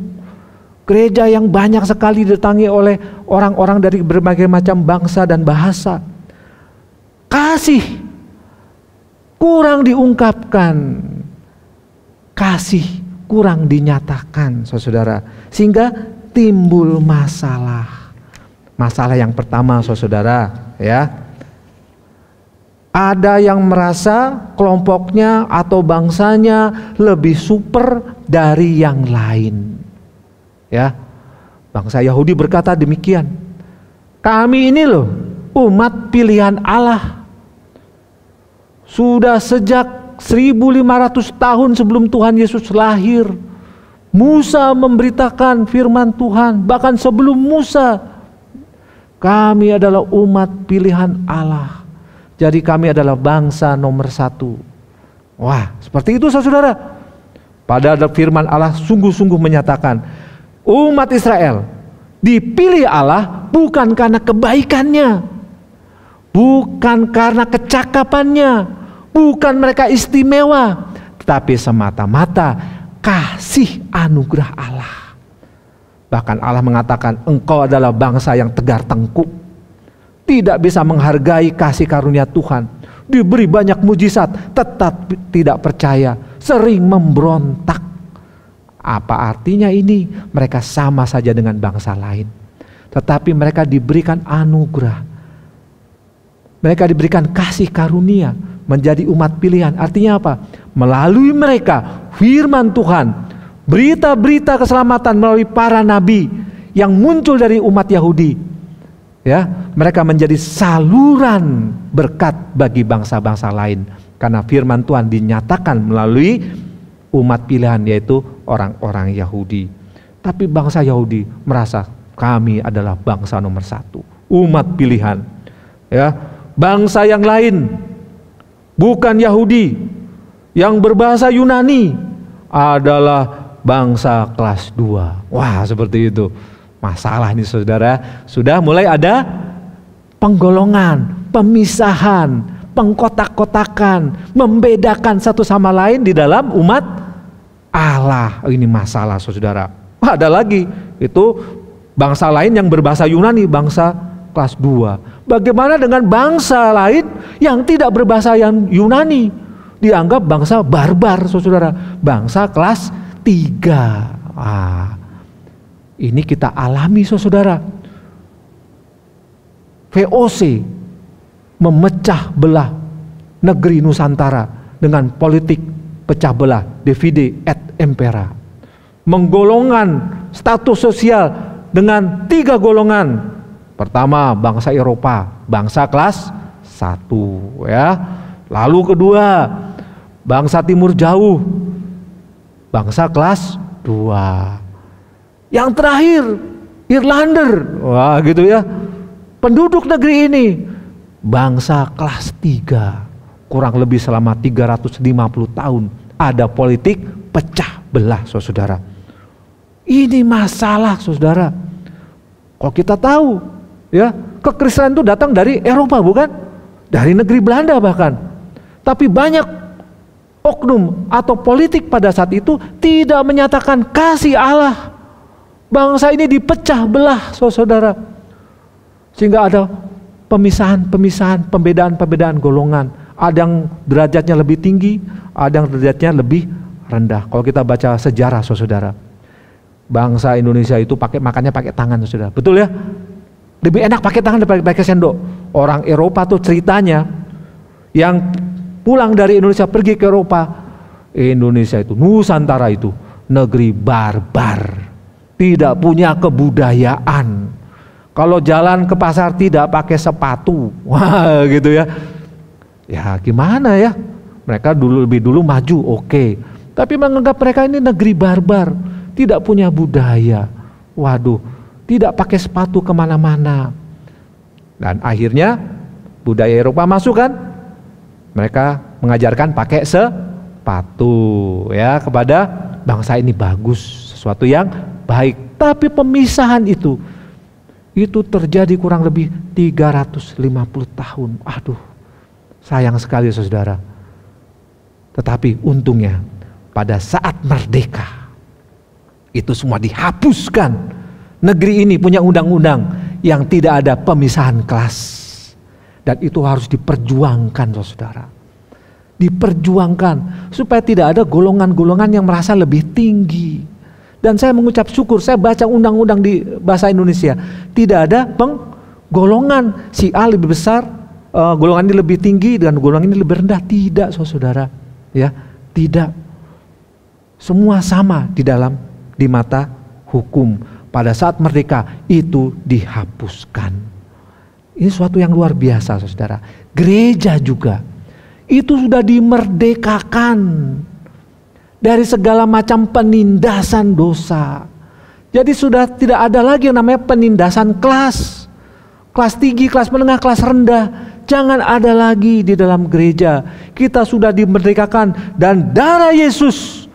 gereja yang banyak sekali didatangi oleh orang-orang dari berbagai macam bangsa dan bahasa. Kasih kurang diungkapkan, kasih kurang dinyatakan, saudara, sehingga timbul masalah. Masalah yang pertama, saudara, ya, ada yang merasa kelompoknya atau bangsanya lebih super dari yang lain. Ya, bangsa Yahudi berkata demikian. Kami ini loh umat pilihan Allah. Sudah sejak 1500 tahun sebelum Tuhan Yesus lahir, Musa memberitakan firman Tuhan. Bahkan sebelum Musa, kami adalah umat pilihan Allah. Jadi kami adalah bangsa nomor 1. Wah, seperti itu saudara. Padahal firman Allah sungguh-sungguh menyatakan, umat Israel dipilih Allah bukan karena kebaikannya, bukan karena kecakapannya, bukan mereka istimewa, tetapi semata-mata kasih anugerah Allah. Bahkan Allah mengatakan engkau adalah bangsa yang tegar tengkuk, tidak bisa menghargai kasih karunia Tuhan, diberi banyak mujizat tetap tidak percaya, sering memberontak. Apa artinya ini? Mereka sama saja dengan bangsa lain, tetapi mereka diberikan anugerah, mereka diberikan kasih karunia, menjadi umat pilihan. Artinya apa? Melalui mereka firman Tuhan, berita-berita keselamatan melalui para nabi yang muncul dari umat Yahudi, ya, mereka menjadi saluran berkat bagi bangsa-bangsa lain karena firman Tuhan dinyatakan melalui umat pilihan, yaitu orang-orang Yahudi. Tapi bangsa Yahudi merasa kami adalah bangsa nomor 1, umat pilihan, ya. Bangsa yang lain bukan Yahudi yang berbahasa Yunani adalah bangsa kelas 2. Wah, seperti itu. Masalah nih saudara, sudah mulai ada penggolongan, pemisahan, pengkotak-kotakan, membedakan satu sama lain di dalam umat Allah. Ini masalah saudara. Ada lagi, itu bangsa lain yang berbahasa Yunani, bangsa kelas 2. Bagaimana dengan bangsa lain yang tidak berbahasa yang Yunani? Dianggap bangsa barbar, saudara, bangsa kelas 3. Ini kita alami, saudara. VOC memecah belah negeri Nusantara dengan politik pecah belah, divide et impera, menggolongkan status sosial dengan 3 golongan. Pertama, bangsa Eropa, bangsa kelas 1, ya. Lalu kedua, bangsa Timur Jauh, bangsa kelas 2. Yang terakhir, Irlander, wah gitu ya. Penduduk negeri ini, bangsa kelas 3. Kurang lebih selama 350 tahun ada politik pecah belah, saudara. Ini masalah, saudara. Kalau kita tahu, ya, kekristenan itu datang dari Eropa, bukan? Dari negeri Belanda bahkan. Tapi banyak oknum atau politik pada saat itu tidak menyatakan kasih Allah. Bangsa ini dipecah belah, saudara. Sehingga ada pemisahan-pemisahan, pembedaan-pembedaan golongan. Ada yang derajatnya lebih tinggi, ada yang derajatnya lebih rendah. Kalau kita baca sejarah, saudara, bangsa Indonesia itu makannya pakai tangan, saudara. Betul ya? Lebih enak pakai tangan daripada pakai sendok. Orang Eropa tuh ceritanya, yang pulang dari Indonesia pergi ke Eropa, Indonesia itu, Nusantara itu negeri barbar, tidak punya kebudayaan. Kalau jalan ke pasar tidak pakai sepatu, wah gitu ya. Ya gimana ya? Mereka lebih dulu maju, oke. Tapi menganggap mereka ini negeri barbar, tidak punya budaya. Waduh, tidak pakai sepatu kemana-mana. Dan akhirnya budaya Eropa masuk kan? Mereka mengajarkan pakai sepatu ya kepada bangsa ini, bagus, sesuatu yang baik. Tapi pemisahan itu terjadi kurang lebih 350 tahun. Aduh, sayang sekali saudara. Tetapi untungnya pada saat merdeka itu semua dihapuskan. Negeri ini punya undang-undang yang tidak ada pemisahan kelas. Dan itu harus diperjuangkan saudara. Diperjuangkan supaya tidak ada golongan-golongan yang merasa lebih tinggi. Dan saya mengucap syukur, saya baca undang-undang di bahasa Indonesia, tidak ada golongan si A lebih besar, golongan ini lebih tinggi dan golongan ini lebih rendah. Tidak saudara, ya tidak. Semua sama di mata hukum. Pada saat merdeka itu dihapuskan. Ini suatu yang luar biasa saudara. Gereja juga itu sudah dimerdekakan dari segala macam penindasan dosa. Jadi sudah tidak ada lagi yang namanya penindasan kelas. Kelas tinggi, kelas menengah, kelas rendah. Jangan ada lagi di dalam gereja. Kita sudah dimerdekakan dan darah Yesus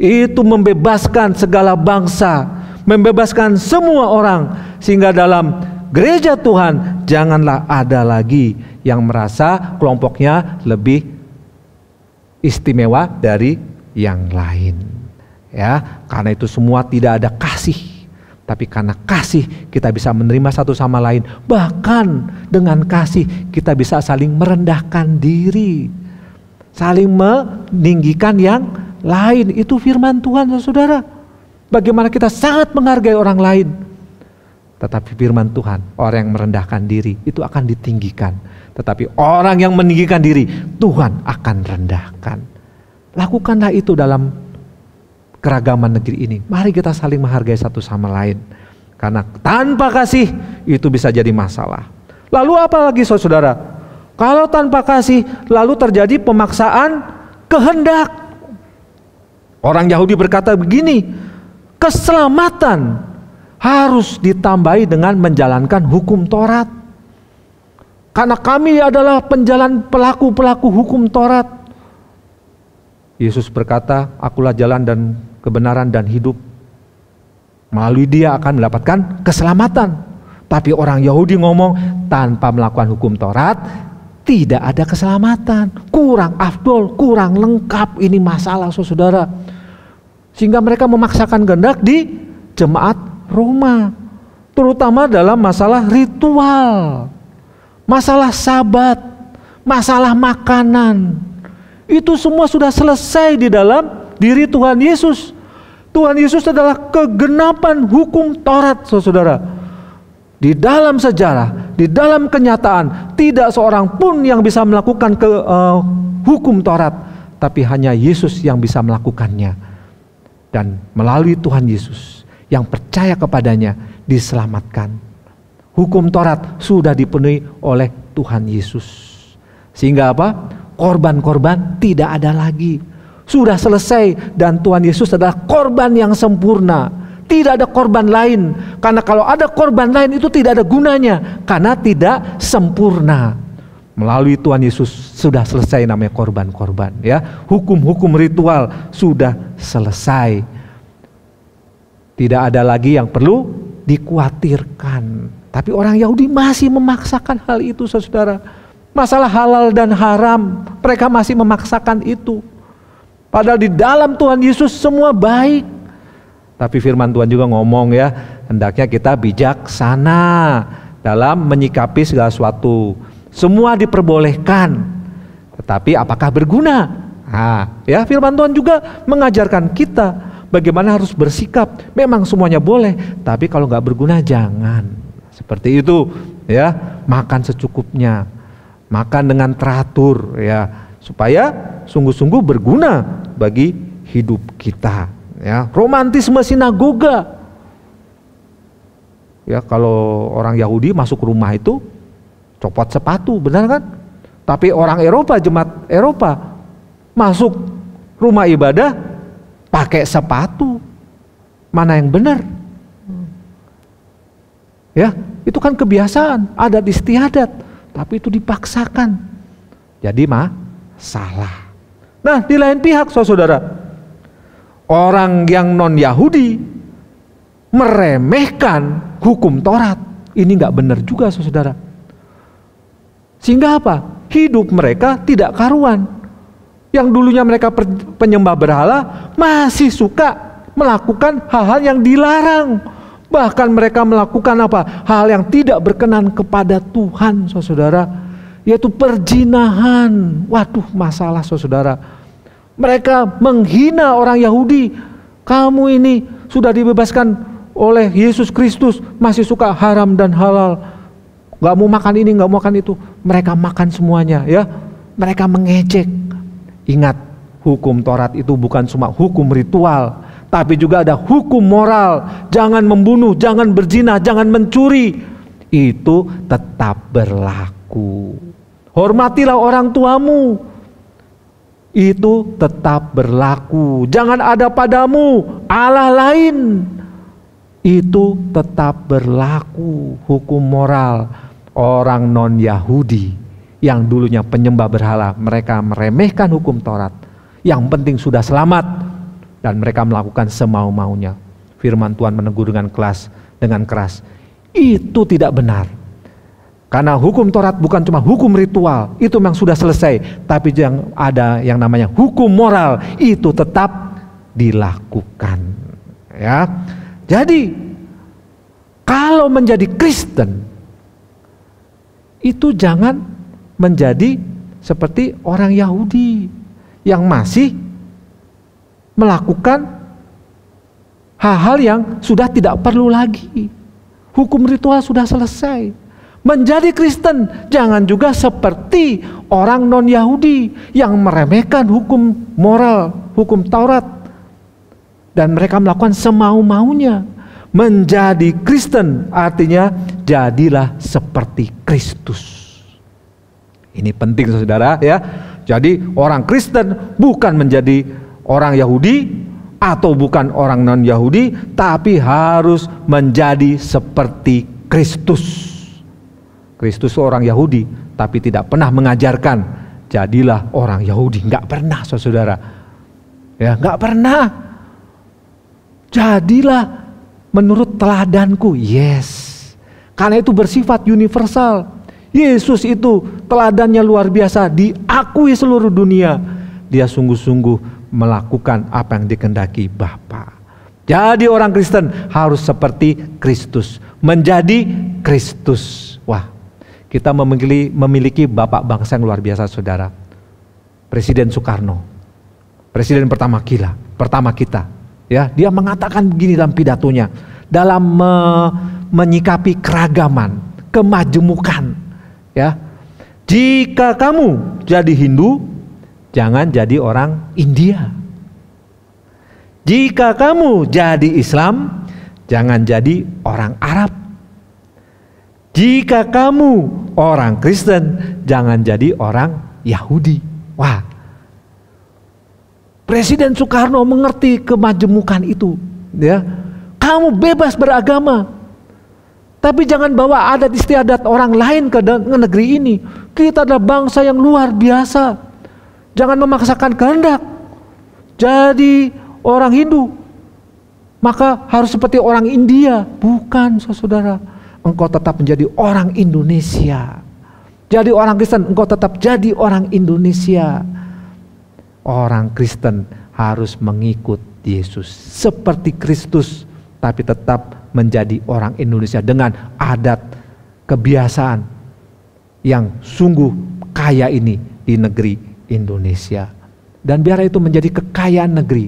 itu membebaskan segala bangsa, membebaskan semua orang. Sehingga dalam gereja Tuhan janganlah ada lagi yang merasa kelompoknya lebih istimewa dari yang lain, ya. Karena itu semua tidak ada kasih, tapi karena kasih kita bisa menerima satu sama lain. Bahkan dengan kasih kita bisa saling merendahkan diri, saling meninggikan yang lain. Itu firman Tuhan saudara. Bagaimana kita sangat menghargai orang lain, tetapi firman Tuhan, orang yang merendahkan diri itu akan ditinggikan, tetapi orang yang meninggikan diri Tuhan akan rendahkan. Lakukanlah itu dalam keragaman negeri ini. Mari kita saling menghargai satu sama lain. Karena tanpa kasih itu bisa jadi masalah. Lalu apa lagi saudara? Kalau tanpa kasih lalu terjadi pemaksaan kehendak. Orang Yahudi berkata begini, keselamatan harus ditambahi dengan menjalankan hukum Taurat. Karena kami adalah pelaku-pelaku hukum Taurat. Yesus berkata, akulah jalan dan kebenaran dan hidup. Melalui dia akan mendapatkan keselamatan. Tapi orang Yahudi ngomong, tanpa melakukan hukum Taurat, tidak ada keselamatan. Kurang afdol, kurang lengkap. Ini masalah saudara. Sehingga mereka memaksakan kehendak di jemaat Roma. Terutama dalam masalah ritual. Masalah sabat. Masalah makanan. Itu semua sudah selesai di dalam diri Tuhan Yesus. Tuhan Yesus adalah kegenapan hukum Taurat, saudara. Di dalam sejarah, di dalam kenyataan, tidak seorang pun yang bisa melakukan hukum Taurat, tapi hanya Yesus yang bisa melakukannya. Dan melalui Tuhan Yesus, yang percaya kepadanya diselamatkan. Hukum Taurat sudah dipenuhi oleh Tuhan Yesus. Sehingga apa? Korban-korban tidak ada lagi. Sudah selesai dan Tuhan Yesus adalah korban yang sempurna. Tidak ada korban lain. Karena kalau ada korban lain itu tidak ada gunanya. Karena tidak sempurna. Melalui Tuhan Yesus sudah selesai namanya korban-korban. Ya, hukum-hukum ritual sudah selesai. Tidak ada lagi yang perlu dikhawatirkan. Tapi orang Yahudi masih memaksakan hal itu saudara. Masalah halal dan haram, mereka masih memaksakan itu. Padahal di dalam Tuhan Yesus semua baik. Tapi firman Tuhan juga ngomong ya, hendaknya kita bijaksana dalam menyikapi segala sesuatu. Semua diperbolehkan, tetapi apakah berguna? Nah, ya firman Tuhan juga mengajarkan kita bagaimana harus bersikap. Memang semuanya boleh, tapi kalau nggak berguna jangan. Seperti itu ya, makan secukupnya, makan dengan teratur ya, supaya sungguh-sungguh berguna bagi hidup kita. Ya, romantisme sinagoga. Ya, kalau orang Yahudi masuk rumah itu copot sepatu, benar kan? Tapi orang Eropa, jemaat Eropa masuk rumah ibadah pakai sepatu. Mana yang benar? Ya, itu kan kebiasaan, adat istiadat, tapi itu dipaksakan. Jadi salah. Nah, di lain pihak saudara, orang yang non-Yahudi meremehkan hukum Taurat. Ini nggak benar juga saudara. Sehingga apa? Hidup mereka tidak karuan. Yang dulunya mereka penyembah berhala masih suka melakukan hal-hal yang dilarang. Bahkan mereka melakukan apa? Hal yang tidak berkenan kepada Tuhan saudara. Yaitu perzinahan. Waduh, masalah saudara. Mereka menghina orang Yahudi. Kamu ini sudah dibebaskan oleh Yesus Kristus, masih suka haram dan halal. Gak mau makan ini, gak mau makan itu. Mereka makan semuanya ya. Mereka mengejek. Ingat, hukum Taurat itu bukan cuma hukum ritual, tapi juga ada hukum moral. Jangan membunuh, jangan berzina, jangan mencuri. Itu tetap berlaku. Hormatilah orang tuamu. Itu tetap berlaku. Jangan ada padamu Allah lain. Itu tetap berlaku. Hukum moral orang non-Yahudi yang dulunya penyembah berhala, mereka meremehkan hukum Taurat. Yang penting sudah selamat, dan mereka melakukan semau-maunya. Firman Tuhan menegur dengan keras. Itu tidak benar. Karena hukum Taurat bukan cuma hukum ritual, itu memang sudah selesai. Tapi yang ada yang namanya hukum moral, itu tetap dilakukan. Ya, jadi kalau menjadi Kristen, itu jangan menjadi seperti orang Yahudi yang masih melakukan hal-hal yang sudah tidak perlu lagi. Hukum ritual sudah selesai. Menjadi Kristen jangan juga seperti orang non-Yahudi yang meremehkan hukum moral, hukum Taurat, dan mereka melakukan semau-maunya. Menjadi Kristen artinya jadilah seperti Kristus. Ini penting saudara ya. Jadi orang Kristen bukan menjadi orang Yahudi atau bukan orang non-Yahudi, tapi harus menjadi seperti Kristus. Kristus orang Yahudi, tapi tidak pernah mengajarkan jadilah orang Yahudi. Enggak pernah saudara. Ya, enggak pernah. Jadilah menurut teladanku. Yes. Karena itu bersifat universal. Yesus itu teladannya luar biasa, diakui seluruh dunia. Dia sungguh-sungguh melakukan apa yang dikehendaki Bapa. Jadi orang Kristen harus seperti Kristus, menjadi Kristus. Wah, kita memiliki bapak bangsa yang luar biasa saudara. Presiden Soekarno, presiden pertama kita. Ya, dia mengatakan begini dalam pidatonya, dalam menyikapi keragaman, kemajemukan. Ya, jika kamu jadi Hindu, jangan jadi orang India. Jika kamu jadi Islam, jangan jadi orang Arab. Jika kamu orang Kristen, jangan jadi orang Yahudi. Wah, Presiden Soekarno mengerti kemajemukan itu. Ya, kamu bebas beragama, tapi jangan bawa adat istiadat orang lain ke negeri ini. Kita adalah bangsa yang luar biasa. Jangan memaksakan kehendak jadi orang Hindu, maka harus seperti orang India. Bukan saudara. Engkau tetap menjadi orang Indonesia. Jadi orang Kristen, engkau tetap jadi orang Indonesia. Orang Kristen harus mengikut Yesus. Seperti Kristus, tapi tetap menjadi orang Indonesia dengan adat kebiasaan yang sungguh kaya ini di negeri Indonesia. Dan biar itu menjadi kekayaan negeri.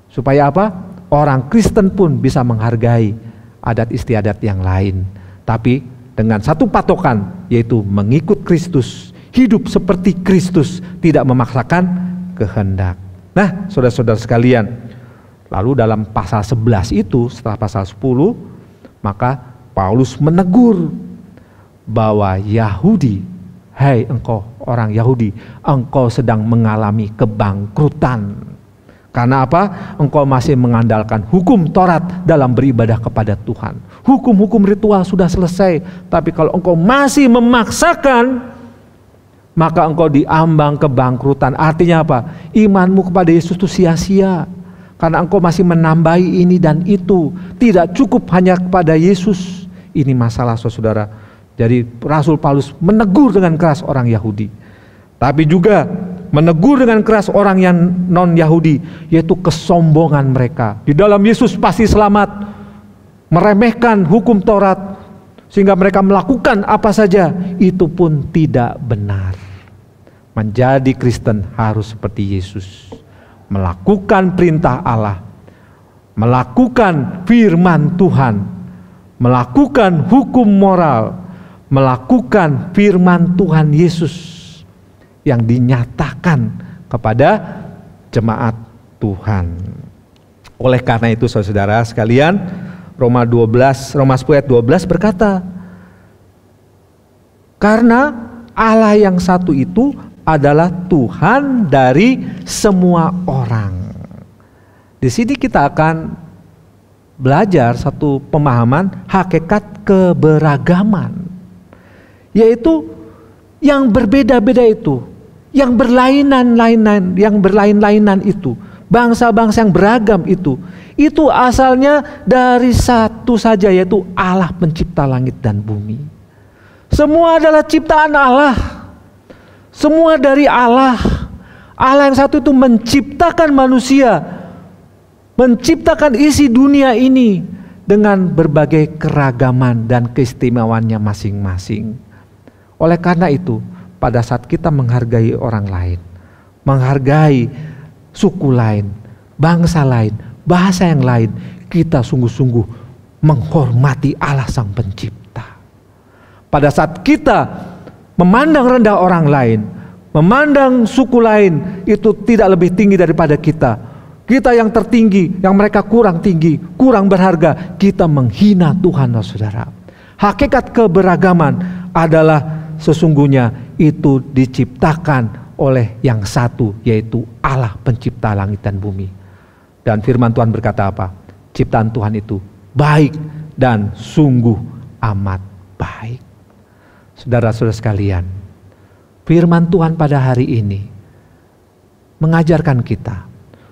Supaya apa? Orang Kristen pun bisa menghargai adat istiadat yang lain. Tapi dengan satu patokan, yaitu mengikut Kristus. Hidup seperti Kristus, tidak memaksakan kehendak. Nah, saudara-saudara sekalian, lalu dalam pasal 11 itu, setelah pasal 10, maka Paulus menegur bahwa Yahudi, hai engkau orang Yahudi, engkau sedang mengalami kebangkrutan. Karena apa? Engkau masih mengandalkan hukum Taurat dalam beribadah kepada Tuhan. Hukum-hukum ritual sudah selesai, tapi kalau engkau masih memaksakan, maka engkau diambang kebangkrutan. Artinya apa? Imanmu kepada Yesus itu sia-sia. Karena engkau masih menambahi ini dan itu. Tidak cukup hanya kepada Yesus. Ini masalah saudara. Jadi Rasul Paulus menegur dengan keras orang Yahudi. Tapi juga menegur dengan keras orang yang non-Yahudi. Yaitu kesombongan mereka. Di dalam Yesus pasti selamat. Meremehkan hukum Taurat. Sehingga mereka melakukan apa saja. Itu pun tidak benar. Menjadi Kristen harus seperti Yesus. Melakukan perintah Allah. Melakukan firman Tuhan. Melakukan hukum moral. Melakukan firman Tuhan Yesus. Yang dinyatakan kepada jemaat Tuhan. Oleh karena itu saudara sekalian, Roma 10 ayat 12 berkata, karena Allah yang satu itu adalah Tuhan dari semua orang. Di sini kita akan belajar satu pemahaman hakikat keberagaman, yaitu yang berbeda-beda itu, yang berlain-lainan itu, bangsa-bangsa yang beragam itu asalnya dari satu saja, yaitu Allah pencipta langit dan bumi. Semua adalah ciptaan Allah. Semua dari Allah. Allah yang satu itu menciptakan manusia, menciptakan isi dunia ini dengan berbagai keragaman dan keistimewaannya masing-masing. Oleh karena itu, pada saat kita menghargai orang lain, menghargai suku lain, bangsa lain, bahasa yang lain, kita sungguh-sungguh menghormati Allah Sang Pencipta. Pada saat kita memandang rendah orang lain, memandang suku lain itu tidak lebih tinggi daripada kita, kita yang tertinggi, yang mereka kurang tinggi, kurang berharga, kita menghina Tuhan, saudara. Hakikat keberagaman adalah sesungguhnya itu diciptakan oleh yang satu, yaitu Allah pencipta langit dan bumi. Dan firman Tuhan berkata apa? Ciptaan Tuhan itu baik dan sungguh amat baik. Saudara-saudara sekalian, firman Tuhan pada hari ini mengajarkan kita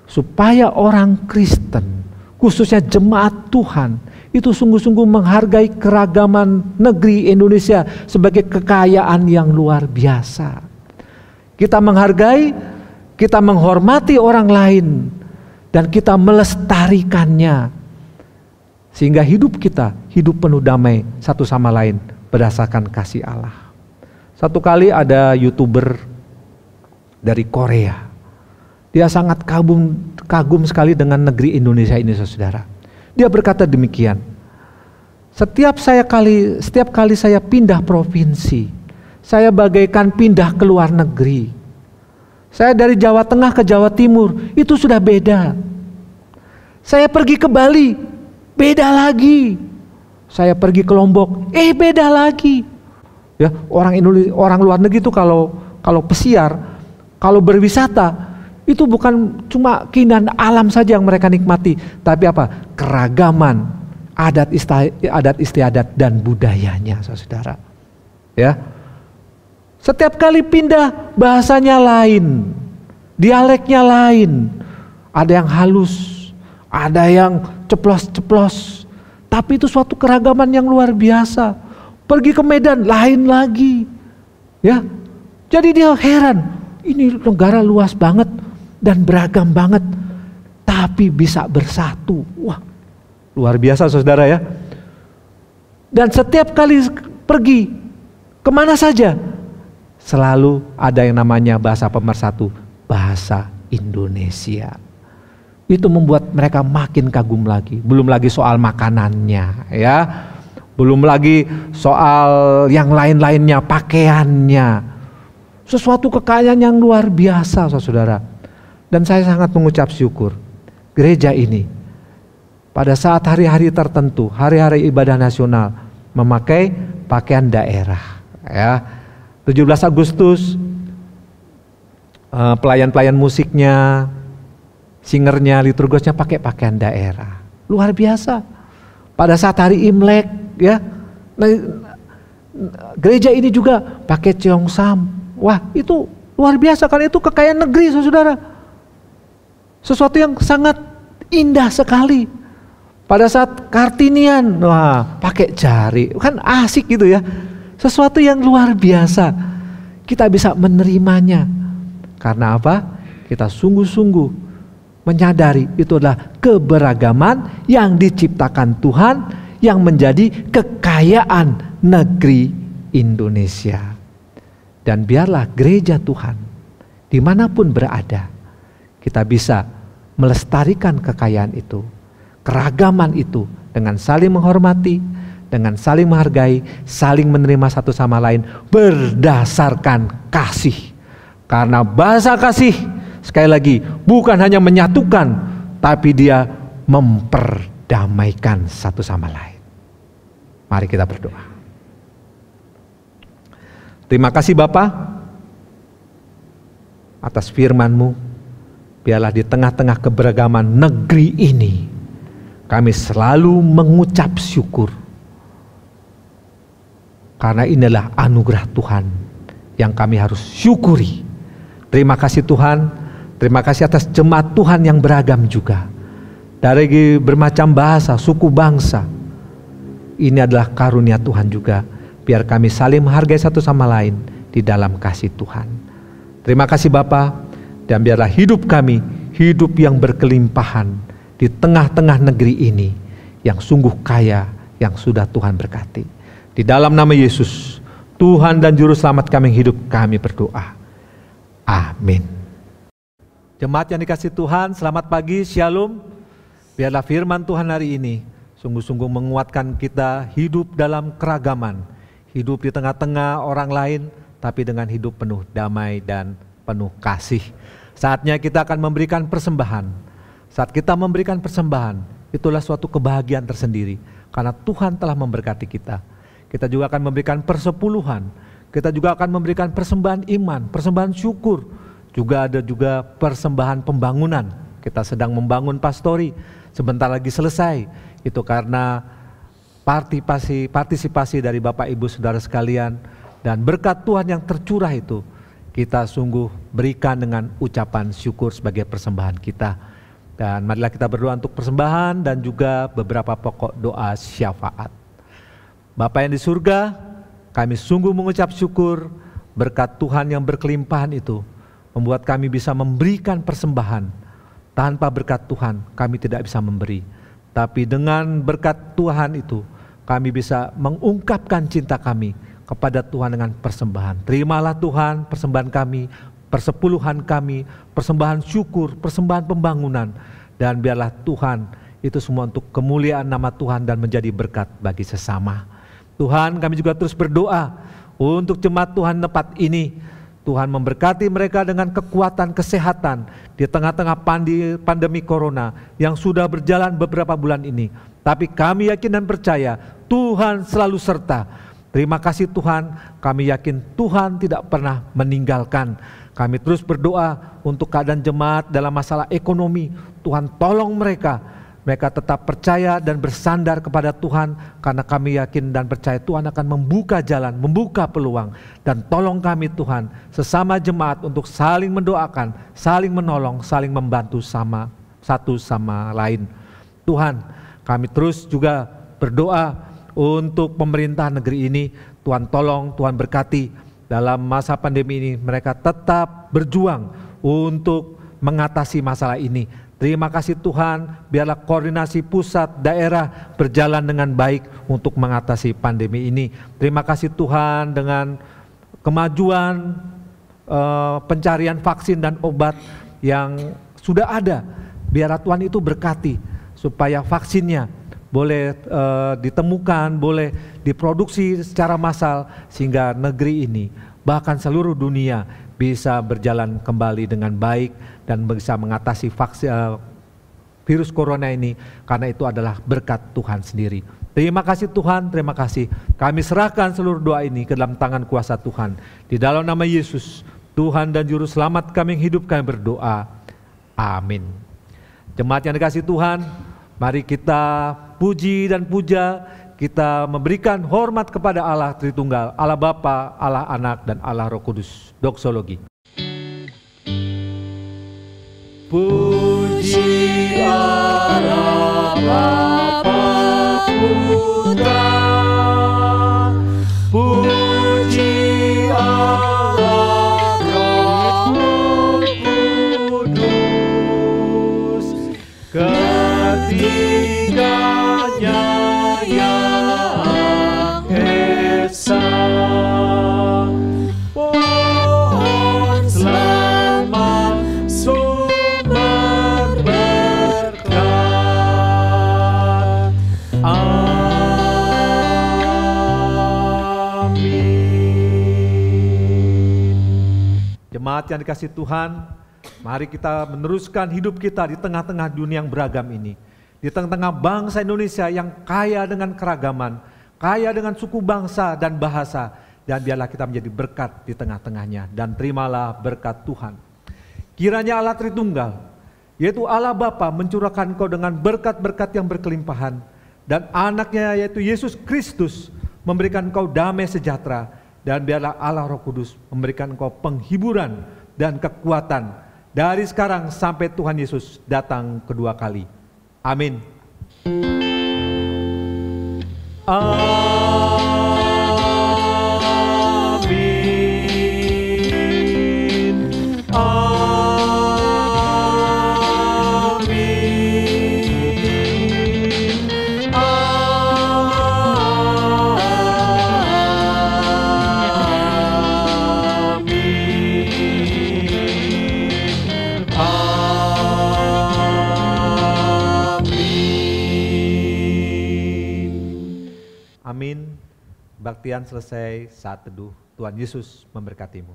supaya orang Kristen, khususnya jemaat Tuhan, itu sungguh-sungguh menghargai keragaman negeri Indonesia sebagai kekayaan yang luar biasa. Kita menghargai, kita menghormati orang lain, dan kita melestarikannya. Sehingga hidup kita, hidup penuh damai satu sama lain berdasarkan kasih Allah. Satu kali ada YouTuber dari Korea. Dia sangat kagum sekali dengan negeri Indonesia ini, saudara. Dia berkata demikian, setiap kali saya pindah provinsi, saya bagaikan pindah ke luar negeri. Saya dari Jawa Tengah ke Jawa Timur, itu sudah beda. Saya pergi ke Bali, beda lagi. Saya pergi ke Lombok, beda lagi. Ya, orang luar negeri itu kalau pesiar, kalau berwisata, itu bukan cuma keindahan alam saja yang mereka nikmati, tapi apa? Keragaman adat istiadat dan budayanya, saudara. Ya. Setiap kali pindah bahasanya lain, dialeknya lain. Ada yang halus, ada yang ceplos-ceplos. Tapi itu suatu keragaman yang luar biasa. Pergi ke Medan lain lagi. Ya. Jadi dia heran, ini negara luas banget dan beragam banget. tapi bisa bersatu. Wah, luar biasa saudara ya. Dan setiap kali pergi kemana saja, selalu ada yang namanya bahasa pemersatu, bahasa Indonesia. Itu membuat mereka makin kagum lagi. Belum lagi soal makanannya ya, belum lagi soal yang lain-lainnya, pakaiannya. Sesuatu kekayaan yang luar biasa saudara. Dan saya sangat mengucap syukur gereja ini pada saat hari-hari tertentu, hari-hari ibadah nasional, memakai pakaian daerah ya. 17 Agustus pelayan-pelayan musiknya, singernya, liturgosnya pakai pakaian daerah. Luar biasa. Pada saat hari Imlek ya, gereja ini juga pakai Cheongsam. Wah, itu luar biasa, karena itu kekayaan negeri saudara. Sesuatu yang sangat indah sekali. Pada saat Kartinian, wah, pakai jari, kan asik gitu ya. Sesuatu yang luar biasa. Kita bisa menerimanya. Karena apa? Kita sungguh-sungguh menyadari itu adalah keberagaman yang diciptakan Tuhan, yang menjadi kekayaan negeri Indonesia. Dan biarlah gereja Tuhan dimanapun berada, kita bisa melestarikan kekayaan itu, keragaman itu, dengan saling menghormati, dengan saling menghargai, saling menerima satu sama lain berdasarkan kasih. Karena bahasa kasih, sekali lagi, bukan hanya menyatukan, tapi dia memperdamaikan satu sama lain. Mari kita berdoa. Terima kasih Bapa atas firman-Mu. Biarlah di tengah-tengah keberagaman negeri ini, kami selalu mengucap syukur. Karena inilah anugerah Tuhan yang kami harus syukuri. Terima kasih Tuhan, terima kasih atas jemaat Tuhan yang beragam juga. Dari bermacam bahasa, suku bangsa. Ini adalah karunia Tuhan juga. Biar kami saling menghargai satu sama lain di dalam kasih Tuhan. Terima kasih Bapa, dan biarlah hidup kami, hidup yang berkelimpahan di tengah-tengah negeri ini, yang sungguh kaya, yang sudah Tuhan berkati. Di dalam nama Yesus, Tuhan dan Juru Selamat kami hidup, kami berdoa. Amin. Jemaat yang dikasihi Tuhan, selamat pagi, shalom. Biarlah firman Tuhan hari ini sungguh-sungguh menguatkan kita hidup dalam keragaman, hidup di tengah-tengah orang lain, tapi dengan hidup penuh damai dan penuh kasih. Saatnya kita akan memberikan persembahan. Saat kita memberikan persembahan, itulah suatu kebahagiaan tersendiri, karena Tuhan telah memberkati kita. Kita juga akan memberikan persepuluhan, kita juga akan memberikan persembahan iman, persembahan syukur, juga ada juga persembahan pembangunan. Kita sedang membangun pastori, sebentar lagi selesai. Itu karena partisipasi dari Bapak Ibu Saudara sekalian, dan berkat Tuhan yang tercurah itu kita sungguh berikan dengan ucapan syukur sebagai persembahan kita. Dan marilah kita berdoa untuk persembahan dan juga beberapa pokok doa syafaat. Bapa yang di surga, kami sungguh mengucap syukur berkat Tuhan yang berkelimpahan itu membuat kami bisa memberikan persembahan. Tanpa berkat Tuhan kami tidak bisa memberi, tapi dengan berkat Tuhan itu kami bisa mengungkapkan cinta kami kepada Tuhan dengan persembahan. Terimalah Tuhan persembahan kami, persepuluhan kami, persembahan syukur, persembahan pembangunan. Dan biarlah Tuhan itu semua untuk kemuliaan nama Tuhan dan menjadi berkat bagi sesama. Tuhan, kami juga terus berdoa untuk jemaat Tuhan tempat ini. Tuhan memberkati mereka dengan kekuatan kesehatan di tengah-tengah pandemi corona yang sudah berjalan beberapa bulan ini. Tapi kami yakin dan percaya Tuhan selalu serta. Terima kasih Tuhan, kami yakin Tuhan tidak pernah meninggalkan. Kami terus berdoa untuk keadaan jemaat dalam masalah ekonomi. Tuhan tolong mereka. Mereka tetap percaya dan bersandar kepada Tuhan, karena kami yakin dan percaya Tuhan akan membuka jalan, membuka peluang. Dan tolong kami Tuhan, sesama jemaat untuk saling mendoakan, saling menolong, saling membantu satu sama lain. Tuhan, kami terus juga berdoa untuk pemerintah negeri ini. Tuhan tolong, Tuhan berkati. Dalam masa pandemi ini mereka tetap berjuang untuk mengatasi masalah ini. Terima kasih Tuhan, biarlah koordinasi pusat, daerah berjalan dengan baik untuk mengatasi pandemi ini. Terima kasih Tuhan, dengan kemajuan pencarian vaksin dan obat yang sudah ada, biarlah Tuhan itu berkati supaya vaksinnya boleh ditemukan, boleh diproduksi secara massal, sehingga negeri ini, bahkan seluruh dunia bisa berjalan kembali dengan baik dan bisa mengatasi virus corona ini, karena itu adalah berkat Tuhan sendiri. Terima kasih Tuhan, terima kasih. Kami serahkan seluruh doa ini ke dalam tangan kuasa Tuhan. Di dalam nama Yesus, Tuhan dan Juru Selamat kami yang hidup, kami berdoa. Amin. Jemaat yang dikasihi Tuhan, mari kita puji dan puja, kita memberikan hormat kepada Allah Tritunggal, Allah Bapa, Allah Anak, dan Allah Roh Kudus. Doksologi. Puji Allah Bapa Putra, puji Allah Roh Kudus, ketiganya yang esa. Pohon selamat sumber berkat. Amin. Jemaat yang dikasihi Tuhan, mari kita meneruskan hidup kita di tengah-tengah dunia yang beragam ini. Di tengah-tengah bangsa Indonesia yang kaya dengan keragaman, kaya dengan suku bangsa dan bahasa, dan biarlah kita menjadi berkat di tengah-tengahnya, dan terimalah berkat Tuhan. Kiranya Allah Tritunggal, yaitu Allah Bapa, mencurahkan engkau dengan berkat-berkat yang berkelimpahan, dan anaknya yaitu Yesus Kristus memberikan engkau damai sejahtera, dan biarlah Allah Roh Kudus memberikan engkau penghiburan dan kekuatan dari sekarang sampai Tuhan Yesus datang kedua kali. Amin. Amin. Amin. Amin. Baktian selesai, saat teduh. Tuhan Yesus memberkatimu.